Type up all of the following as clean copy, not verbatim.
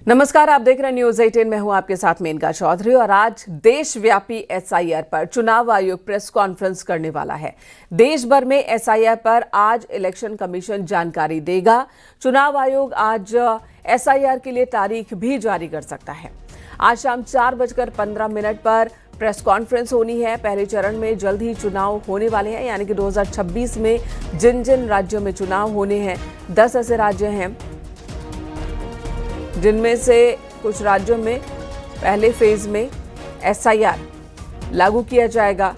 नमस्कार, आप देख रहे हैं न्यूज 18। मैं हूं आपके साथ मेनका चौधरी और आज देशव्यापी एसआईआर पर चुनाव आयोग प्रेस कॉन्फ्रेंस करने वाला है। देश भर में एसआईआर पर आज इलेक्शन कमीशन जानकारी देगा। चुनाव आयोग आज एसआईआर के लिए तारीख भी जारी कर सकता है। आज शाम 4:15 पर प्रेस कॉन्फ्रेंस होनी है। पहले चरण में जल्द ही चुनाव होने वाले हैं, यानी कि 2026 में जिन जिन राज्यों में चुनाव होने हैं, 10 ऐसे राज्य हैं जिनमें से कुछ राज्यों में पहले फेज में एसआईआर लागू किया जाएगा।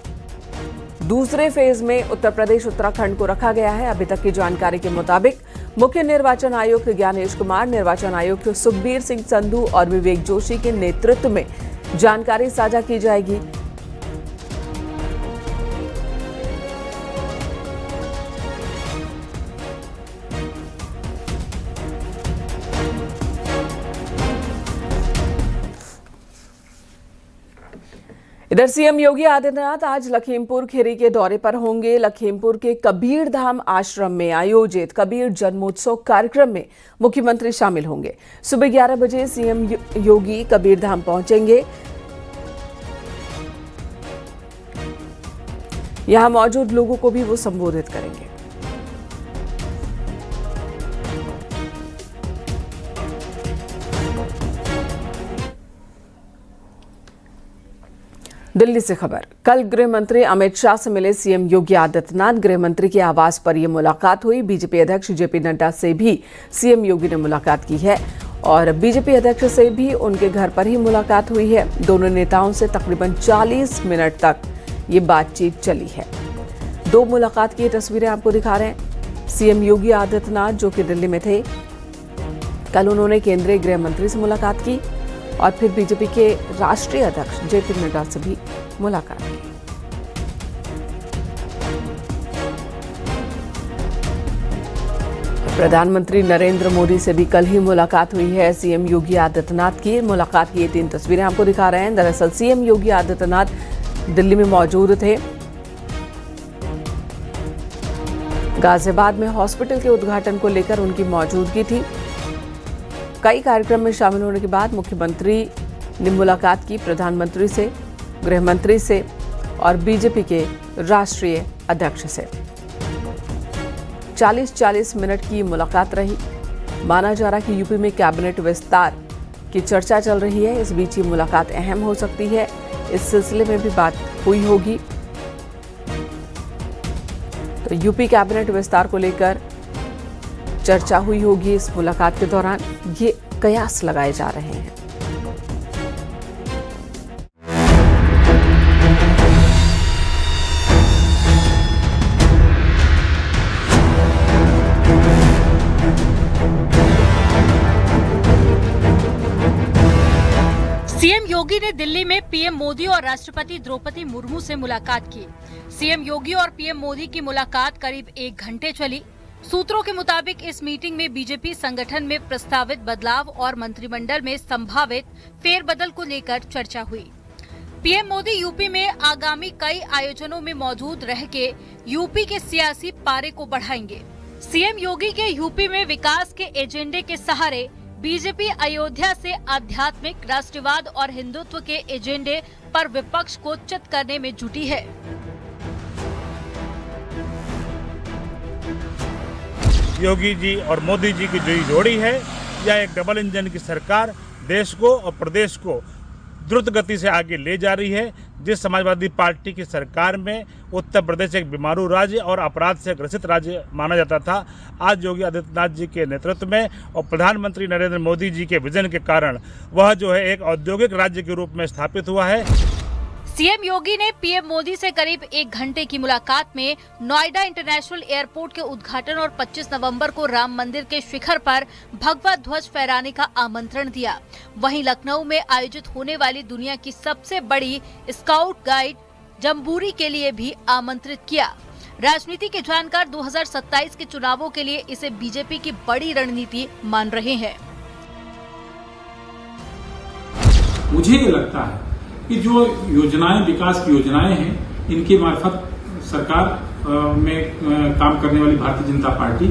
दूसरे फेज में उत्तर प्रदेश, उत्तराखंड को रखा गया है। अभी तक की जानकारी के मुताबिक मुख्य निर्वाचन आयुक्त ज्ञानेश कुमार, निर्वाचन आयुक्त सुखबीर सिंह संधू और विवेक जोशी के नेतृत्व में जानकारी साझा की जाएगी। इधर सीएम योगी आदित्यनाथ आज लखीमपुर खीरी के दौरे पर होंगे। लखीमपुर के कबीर धाम आश्रम में आयोजित कबीर जन्मोत्सव कार्यक्रम में मुख्यमंत्री शामिल होंगे। सुबह 11 बजे सीएम योगी कबीर धाम पहुंचेंगे। यहां मौजूद लोगों को भी वो संबोधित करेंगे। दिल्ली से खबर। कल गृह मंत्री अमित शाह से मिले सीएम योगी आदित्यनाथ। गृह मंत्री के आवास पर यह मुलाकात हुई। बीजेपी अध्यक्ष जेपी नड्डा से भी सीएम योगी ने मुलाकात की है और बीजेपी अध्यक्ष से भी उनके घर पर ही मुलाकात हुई है। दोनों नेताओं से तकरीबन 40 मिनट तक ये बातचीत चली है। दो मुलाकात की तस्वीरें आपको दिखा रहे हैं। सीएम योगी आदित्यनाथ जो कि दिल्ली में थे, कल उन्होंने केंद्रीय गृह मंत्री से मुलाकात की और फिर बीजेपी के राष्ट्रीय अध्यक्ष जेपी नड्डा से भी मुलाकात की। प्रधानमंत्री नरेंद्र मोदी से भी कल ही मुलाकात हुई है सीएम योगी आदित्यनाथ की। मुलाकात की ये 3 तस्वीरें आपको दिखा रहे हैं। दरअसल सीएम योगी आदित्यनाथ दिल्ली में मौजूद थे। गाजियाबाद में हॉस्पिटल के उद्घाटन को लेकर उनकी मौजूदगी थी। कई कार्यक्रम में शामिल होने के बाद मुख्यमंत्री ने मुलाकात की प्रधानमंत्री से, गृह मंत्री से और बीजेपी के राष्ट्रीय अध्यक्ष से। 40-40 मिनट की मुलाकात रही। माना जा रहा कि यूपी में कैबिनेट विस्तार की चर्चा चल रही है। इस बीच ये मुलाकात अहम हो सकती है। इस सिलसिले में भी बात हुई होगी। तो यूपी कैबिनेट विस्तार को लेकर चर्चा हुई होगी इस मुलाकात के दौरान, ये कयास लगाए जा रहे हैं। सीएम योगी ने दिल्ली में पीएम मोदी और राष्ट्रपति द्रौपदी मुर्मू से मुलाकात की। सीएम योगी और पीएम मोदी की मुलाकात करीब 1 घंटे चली। सूत्रों के मुताबिक इस मीटिंग में बीजेपी संगठन में प्रस्तावित बदलाव और मंत्रिमंडल में संभावित फेरबदल को लेकर चर्चा हुई। पीएम मोदी यूपी में आगामी कई आयोजनों में मौजूद रह के यूपी के सियासी पारे को बढ़ाएंगे। सीएम योगी के यूपी में विकास के एजेंडे के सहारे बीजेपी अयोध्या से आध्यात्मिक राष्ट्रवाद और हिंदुत्व के एजेंडे पर विपक्ष को चित करने में जुटी है। योगी जी और मोदी जी की जो जोड़ी है, यह एक डबल इंजन की सरकार देश को और प्रदेश को द्रुत गति से आगे ले जा रही है। जिस समाजवादी पार्टी की सरकार में उत्तर प्रदेश एक बीमारू राज्य और अपराध से ग्रसित राज्य माना जाता था, आज योगी आदित्यनाथ जी के नेतृत्व में और प्रधानमंत्री नरेंद्र मोदी जी के विजन के कारण वह जो है एक औद्योगिक राज्य के रूप में स्थापित हुआ है। सीएम योगी ने पीएम मोदी से करीब 1 घंटे की मुलाकात में नोएडा इंटरनेशनल एयरपोर्ट के उद्घाटन और 25 नवंबर को राम मंदिर के शिखर पर भगवा ध्वज फहराने का आमंत्रण दिया। वहीं लखनऊ में आयोजित होने वाली दुनिया की सबसे बड़ी स्काउट गाइड जम्बूरी के लिए भी आमंत्रित किया। राजनीति के जानकार 2027 के चुनावों के लिए इसे बीजेपी की बड़ी रणनीति मान रहे हैं। मुझे ये लगता है कि जो योजनाएं, विकास की योजनाएं हैं, इनके मार्फत सरकार में काम करने वाली भारतीय जनता पार्टी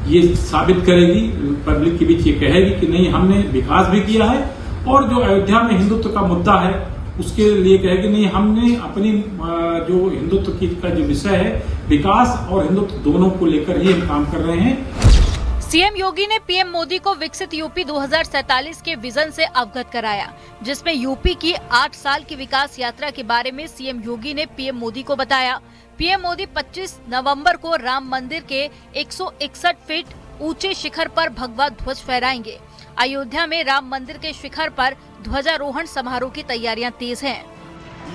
ये साबित करेगी, पब्लिक के बीच ये कहेगी कि नहीं, हमने विकास भी किया है, और जो अयोध्या में हिंदुत्व का मुद्दा है उसके लिए कहेगी नहीं, हमने अपनी जो हिंदुत्व की का जो विषय है, विकास और हिंदुत्व दोनों को लेकर ही हम काम कर रहे हैं। सीएम योगी ने पीएम मोदी को विकसित यूपी 2047 के विजन से अवगत कराया, जिसमें यूपी की 8 साल की विकास यात्रा के बारे में सीएम योगी ने पीएम मोदी को बताया। पीएम मोदी 25 नवंबर को राम मंदिर के 161 फीट ऊंचे शिखर पर भगवा ध्वज फहराएंगे। अयोध्या में राम मंदिर के शिखर पर ध्वजारोहण समारोह की तैयारियां तेज हैं।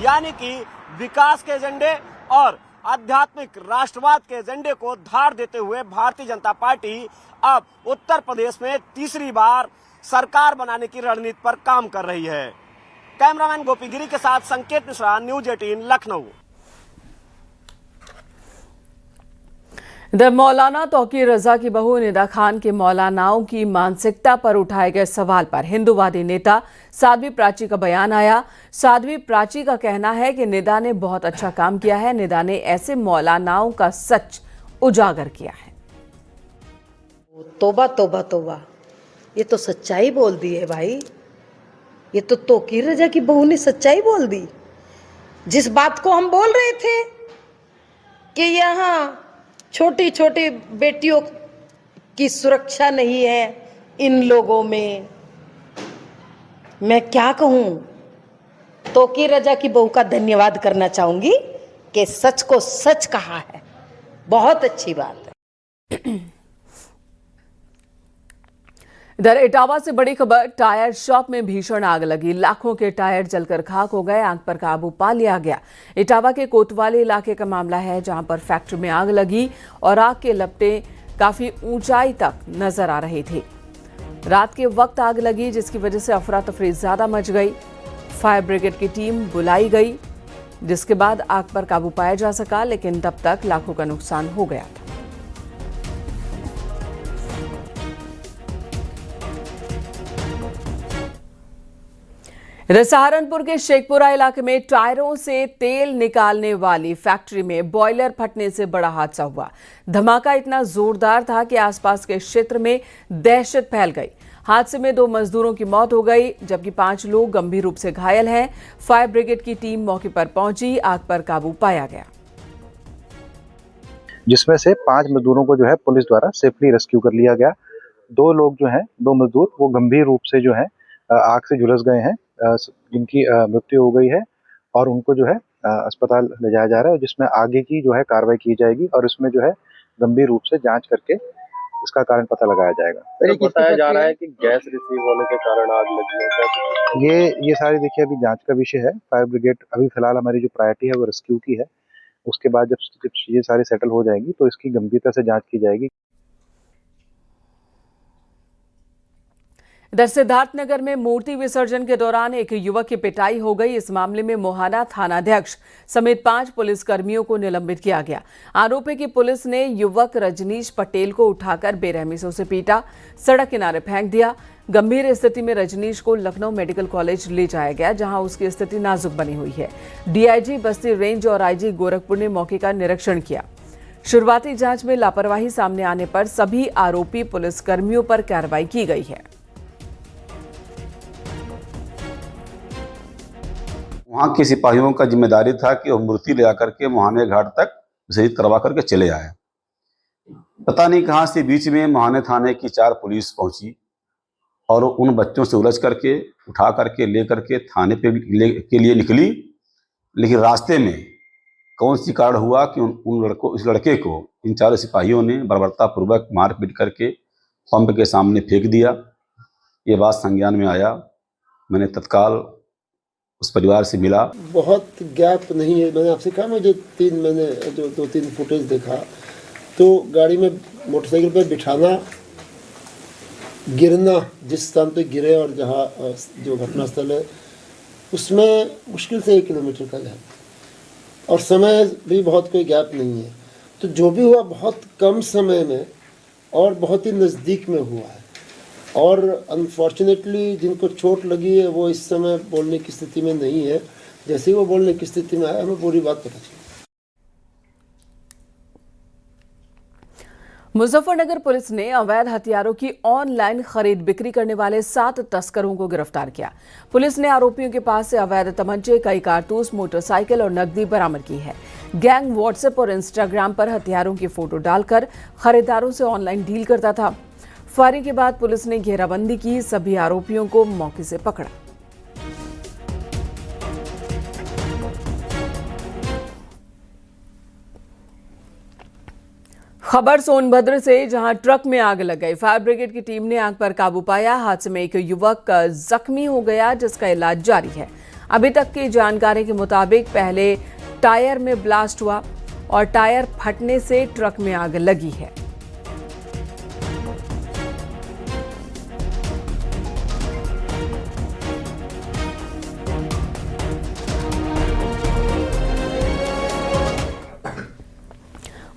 यानी कि विकास के एजेंडे और आध्यात्मिक राष्ट्रवाद के एजेंडे को धार देते हुए भारतीय जनता पार्टी अब उत्तर प्रदेश में तीसरी बार सरकार बनाने की रणनीति पर काम कर रही है। कैमरामैन गोपी गिरी के साथ संकेत मिश्रा, न्यूज 18 लखनऊ। इधर मौलाना तौकीर रजा की बहू निदा खान के मौलानाओं की मानसिकता पर उठाए गए सवाल पर हिंदूवादी नेता साध्वी प्राची का बयान आया। साध्वी प्राची का कहना है कि निदा ने बहुत अच्छा काम किया है। निदा ने ऐसे मौलानाओं का सच उजागर किया है। तोबा तोबा तोबा, ये तो सच्चाई बोल दी है भाई। ये तो तौकीर रजा की बहू ने सच्चाई बोल दी। जिस बात को हम बोल रहे थे कि यहाँ छोटी छोटी बेटियों की सुरक्षा नहीं है इन लोगों में, मैं क्या कहूँ। तौकीर रजा की बहू का धन्यवाद करना चाहूंगी कि सच को सच कहा है। बहुत अच्छी बात है। इधर इटावा से बड़ी खबर, टायर शॉप में भीषण आग लगी। लाखों के टायर जलकर खाक हो गए। आग पर काबू पा लिया गया। इटावा के कोतवाली इलाके का मामला है, जहां पर फैक्ट्री में आग लगी और आग के लपटें काफी ऊंचाई तक नजर आ रही थी। रात के वक्त आग लगी, जिसकी वजह से अफरा तफरी ज्यादा मच गई। फायर ब्रिगेड की टीम बुलाई गई, जिसके बाद आग पर काबू पाया जा सका, लेकिन तब तक लाखों का नुकसान हो गया था। इधर सहारनपुर के शेखपुरा इलाके में टायरों से तेल निकालने वाली फैक्ट्री में बॉयलर फटने से बड़ा हादसा हुआ। धमाका इतना जोरदार था कि आसपास के क्षेत्र में दहशत फैल गई। हादसे में 2 मजदूरों की मौत हो गई, जबकि 5 लोग गंभीर रूप से घायल हैं। फायर ब्रिगेड की टीम मौके पर पहुंची, आग पर काबू पाया गया, जिसमें से 5 मजदूरों को जो है पुलिस द्वारा सेफली रेस्क्यू कर लिया गया। 2 लोग जो हैं, 2 मजदूर, वो गंभीर रूप से जो है आग से झुलस गए हैं, जिनकी मृत्यु हो गई है और उनको जो है अस्पताल ले जाया जा रहा है, जिसमें आगे की जो है कार्रवाई की जाएगी और इसमें जो है गंभीर रूप से जांच करके इसका कारण पता लगाया जाएगा। तो बताया जा रहा है कि गैस रिसीव होने के कारण आग लगी है। ये सारी देखिए अभी जांच का विषय है। फायर ब्रिगेड अभी फिलहाल हमारी जो प्रायोरिटी है वो रेस्क्यू की है। उसके बाद जब चीजें सारी सेटल हो जाएंगी तो इसकी गंभीरता से जांच की जाएगी। इधर सिद्धार्थनगर में मूर्ति विसर्जन के दौरान एक युवक की पिटाई हो गई। इस मामले में मोहाना थानाध्यक्ष समेत 5 पुलिसकर्मियों को निलंबित किया गया। आरोप है कि पुलिस ने युवक रजनीश पटेल को उठाकर बेरहमी से उसे पीटा, सड़क किनारे फेंक दिया। गंभीर स्थिति में रजनीश को लखनऊ मेडिकल कॉलेज ले जाया गया, जहां उसकी स्थिति नाजुक बनी हुई है। डीआईजी बस्ती रेंज और आईजी गोरखपुर ने मौके का निरीक्षण किया। शुरुआती जांच में लापरवाही सामने आने पर सभी आरोपी पुलिसकर्मियों पर कार्रवाई की गई है। वहाँ के सिपाहियों का जिम्मेदारी था कि वो मूर्ति ले आकर के मुहाने घाट तक विसर्जित करवा करके चले आए। पता नहीं कहाँ से बीच में मुहाने थाने की 4 पुलिस पहुंची और उन बच्चों से उलझ करके उठा करके ले करके थाने पे के लिए निकली, लेकिन रास्ते में कौन सी कारण हुआ कि इस लड़के को इन 4 सिपाहियों ने बर्बरतापूर्वक मारपीट करके पंप के सामने फेंक दिया। ये बात संज्ञान में आया। मैंने तत्काल उस परिवार से मिला। बहुत गैप नहीं है। मैंने आपसे कहा, मुझे 2-3 फुटेज देखा तो गाड़ी में मोटरसाइकिल पे बिठाना, गिरना, जिस स्थान पे गिरे और जहाँ जो घटनास्थल है उसमें मुश्किल से 1 किलोमीटर का गैप, और समय भी बहुत कोई गैप नहीं है। तो जो भी हुआ बहुत कम समय में और बहुत ही नज़दीक में हुआ है। और अनफॉर्चुनेटली जिनको चोट लगी है वो इस समय बोलने की स्थिति में नहीं है। जैसे ही वो बोलने की स्थिति में आया, हमें पूरी बात पता चली। मुजफ्फरनगर पुलिस ने अवैध हथियारों की ऑनलाइन खरीद बिक्री करने वाले 7 तस्करों को गिरफ्तार किया। पुलिस ने आरोपियों के पास से अवैध तमंचे, कई कारतूस, मोटरसाइकिल और नकदी बरामद की है। गैंग व्हाट्सएप और इंस्टाग्राम पर हथियारों की फोटो डालकर खरीदारों से ऑनलाइन डील करता था। फायरिंग के बाद पुलिस ने घेराबंदी की, सभी आरोपियों को मौके से पकड़ा। खबर सोनभद्र से, जहां ट्रक में आग लग गई। फायर ब्रिगेड की टीम ने आग पर काबू पाया। हादसे में एक युवक जख्मी हो गया, जिसका इलाज जारी है। अभी तक की जानकारी के मुताबिक पहले टायर में ब्लास्ट हुआ और टायर फटने से ट्रक में आग लगी है।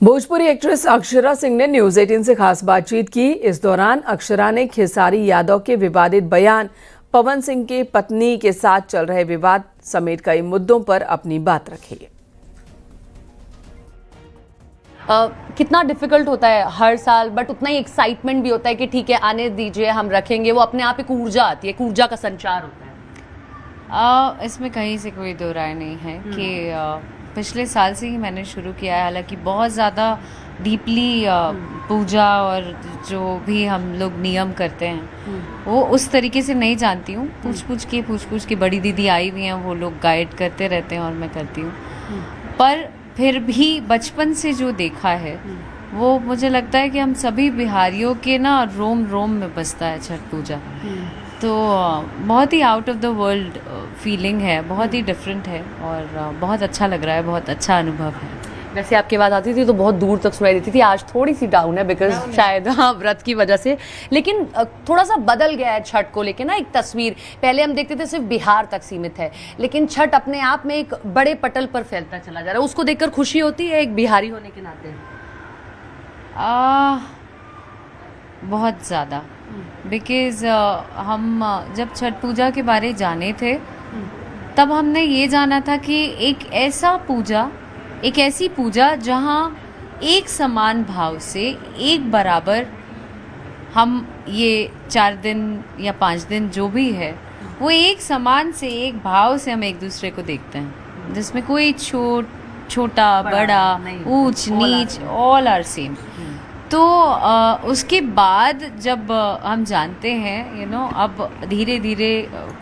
भोजपुरी एक्ट्रेस अक्षरा सिंह ने न्यूज 18 से खास बातचीत की। इस दौरान अक्षरा ने खेसारी यादव के विवादित बयान, पवन सिंह की पत्नी के साथ चल रहे विवाद समेत कई मुद्दों पर अपनी बात रखी। कितना डिफिकल्ट होता है हर साल, बट उतना ही एक्साइटमेंट भी होता है कि ठीक है आने दीजिए, हम रखेंगे। वो अपने आप एक ऊर्जा आती है, एक ऊर्जा का संचार होता है। इसमें कहीं से कोई दो राय नहीं है कि पिछले साल से ही मैंने शुरू किया है। हालांकि बहुत ज़्यादा डीपली पूजा और जो भी हम लोग नियम करते हैं वो उस तरीके से नहीं जानती हूँ। पूछ के बड़ी दीदी आई हुई हैं, वो लोग गाइड करते रहते हैं और मैं करती हूँ। पर फिर भी बचपन से जो देखा है वो मुझे लगता है कि हम सभी बिहारियों के ना रोम रोम में बसता है छठ पूजा। तो बहुत ही out of the world feeling है, बहुत ही डिफरेंट है और बहुत अच्छा लग रहा है, बहुत अच्छा अनुभव है। वैसे आपकी बात आती थी तो बहुत दूर तक सुनाई देती थी, आज थोड़ी सी डाउन है बिकॉज शायद व्रत की वजह से। लेकिन थोड़ा सा बदल गया है छठ को लेके ना एक तस्वीर। पहले हम देखते थे सिर्फ बिहार तक सीमित है, लेकिन छठ अपने आप में एक बड़े पटल पर फैलता चला जा रहा है। उसको देखकर खुशी होती है एक बिहारी होने के नाते? बहुत ज़्यादा, बिकॉज हम जब छठ पूजा के बारे जाने थे तब हमने ये जाना था कि एक ऐसी पूजा जहाँ एक समान भाव से एक बराबर हम ये 4 दिन या 5 दिन जो भी है वो एक समान से एक भाव से हम एक दूसरे को देखते हैं, जिसमें कोई छोटा बड़ा ऊंच नीच, ऑल आर सेम। तो उसके बाद जब हम जानते हैं अब धीरे धीरे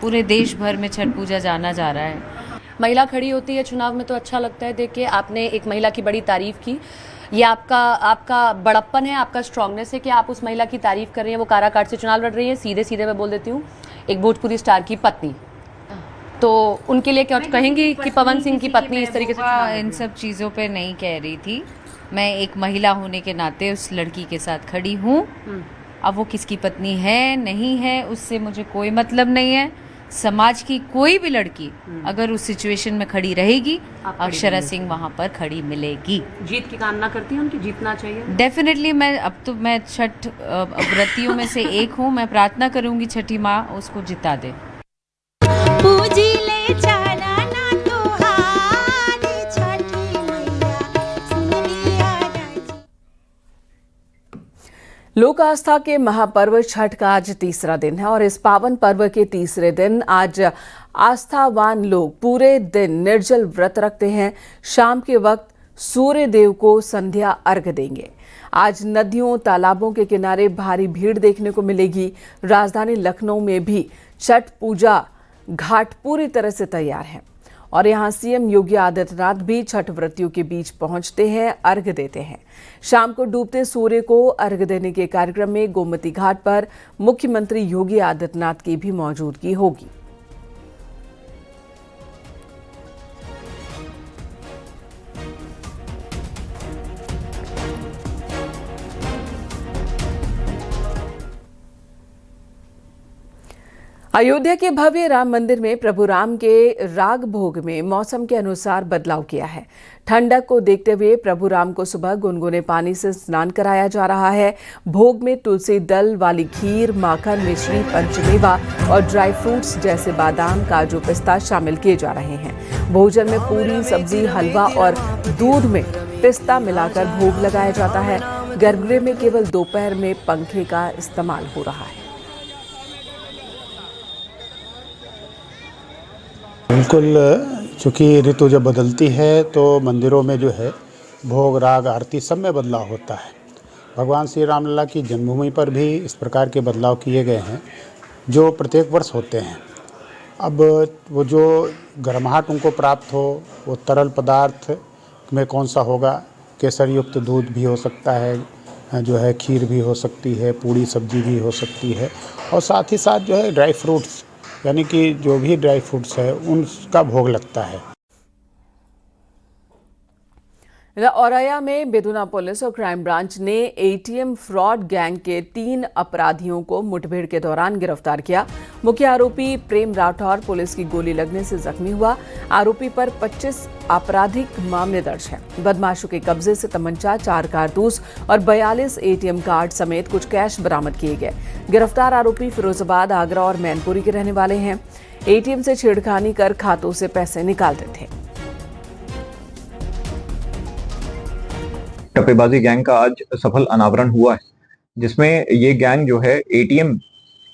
पूरे देश भर में छठ पूजा जाना जा रहा है। महिला खड़ी होती है चुनाव में तो अच्छा लगता है देख के। आपने एक महिला की बड़ी तारीफ की, ये आपका बड़प्पन है, आपका स्ट्रांगनेस है कि आप उस महिला की तारीफ कर रही हैं। वो काराकाट से चुनाव लड़ रही है, सीधे मैं बोल देती हूँ, एक भोजपुरी स्टार की पत्नी। तो उनके लिए क्या कहेंगी कि पवन सिंह की पत्नी इस तरीके से? इन सब चीज़ों पे नहीं कह रही थी, मैं एक महिला होने के नाते उस लड़की के साथ खड़ी हूँ। अब वो किसकी पत्नी है नहीं है उससे मुझे कोई मतलब नहीं है। समाज की कोई भी लड़की अगर उस सिचुएशन में खड़ी रहेगी, अक्षरा सिंह वहाँ पर खड़ी मिलेगी। जीत की कामना करती हैं, उनकी जीतना चाहिए डेफिनेटली। मैं छठ व्रतियों में से एक हूँ। मैं प्रार्थना करूँगी छठी माँ उसको जिता दे। लोक आस्था के महापर्व छठ का आज तीसरा दिन है और इस पावन पर्व के तीसरे दिन आज आस्थावान लोग पूरे दिन निर्जल व्रत रखते हैं। शाम के वक्त सूर्य देव को संध्या अर्घ देंगे। आज नदियों तालाबों के किनारे भारी भीड़ देखने को मिलेगी। राजधानी लखनऊ में भी छठ पूजा घाट पूरी तरह से तैयार है और यहाँ सीएम योगी आदित्यनाथ भी छठ व्रतियों के बीच पहुंचते हैं, अर्घ देते हैं। शाम को डूबते सूर्य को अर्घ देने के कार्यक्रम में गोमती घाट पर मुख्यमंत्री योगी आदित्यनाथ की भी मौजूदगी होगी। अयोध्या के भव्य राम मंदिर में प्रभु राम के राग भोग में मौसम के अनुसार बदलाव किया है। ठंडक को देखते हुए प्रभु राम को सुबह गुनगुने पानी से स्नान कराया जा रहा है। भोग में तुलसी दल वाली खीर, माखन, मिश्री, पंचमेवा और ड्राई फ्रूट्स जैसे बादाम, काजू, पिस्ता शामिल किए जा रहे हैं। भोजन में पूरी, सब्जी, हलवा और दूध में पिस्ता मिलाकर भोग लगाया जाता है। गर्भगृह में केवल दोपहर में पंखे का इस्तेमाल हो रहा है। बिल्कुल, चूँकि ऋतु जब बदलती है तो मंदिरों में जो है भोग राग आरती सब में बदलाव होता है। भगवान श्री रामलला की जन्मभूमि पर भी इस प्रकार के बदलाव किए गए हैं जो प्रत्येक वर्ष होते हैं। अब वो जो गर्माहट उनको प्राप्त हो वो तरल पदार्थ में कौन सा होगा, केसर युक्त दूध भी हो सकता है, जो है खीर भी हो सकती है, पूड़ी सब्जी भी हो सकती है, और साथ ही साथ जो है ड्राई फ्रूट्स यानी कि जो भी ड्राई फ्रूट्स है उनका भोग लगता है। औरैया में बेदुना पुलिस और क्राइम ब्रांच ने एटीएम फ्रॉड गैंग के 3 अपराधियों को मुठभेड़ के दौरान गिरफ्तार किया। मुख्य आरोपी प्रेम राठौर पुलिस की गोली लगने से जख्मी हुआ। आरोपी पर 25 आपराधिक मामले दर्ज हैं। बदमाशों के कब्जे से तमंचा, 4 कारतूस और 42 एटीएम कार्ड समेत कुछ कैश बरामद किए गए। गिरफ्तार आरोपी फिरोजाबाद, आगरा और मैनपुरी के रहने वाले हैं। एटीएम से छेड़खानी कर खातों से पैसे निकालते थे। टप्पेबाजी गैंग का आज सफल अनावरण हुआ है, जिसमें ये गैंग जो है एटीएम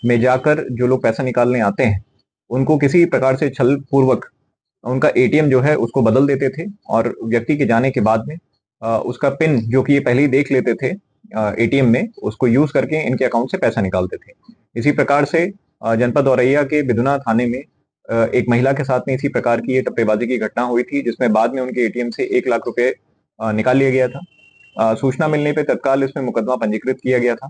में जाकर जो लोग पैसा निकालने आते हैं उनको किसी प्रकार से छल पूर्वक उनका एटीएम जो है उसको बदल देते थे और व्यक्ति के जाने के बाद में उसका पिन जो कि ये पहले ही देख लेते थे एटीएम में, उसको यूज करके इनके अकाउंट से पैसा निकालते थे। इसी प्रकार से जनपद औरैया के बिधुना थाने में एक महिला के साथ में इसी प्रकार की ये टप्पेबाजी की घटना हुई थी, जिसमें बाद में उनके एटीएम से 1 लाख रुपए निकाल लिया गया था। सूचना मिलने पर तत्काल इसमें मुकदमा पंजीकृत किया गया था।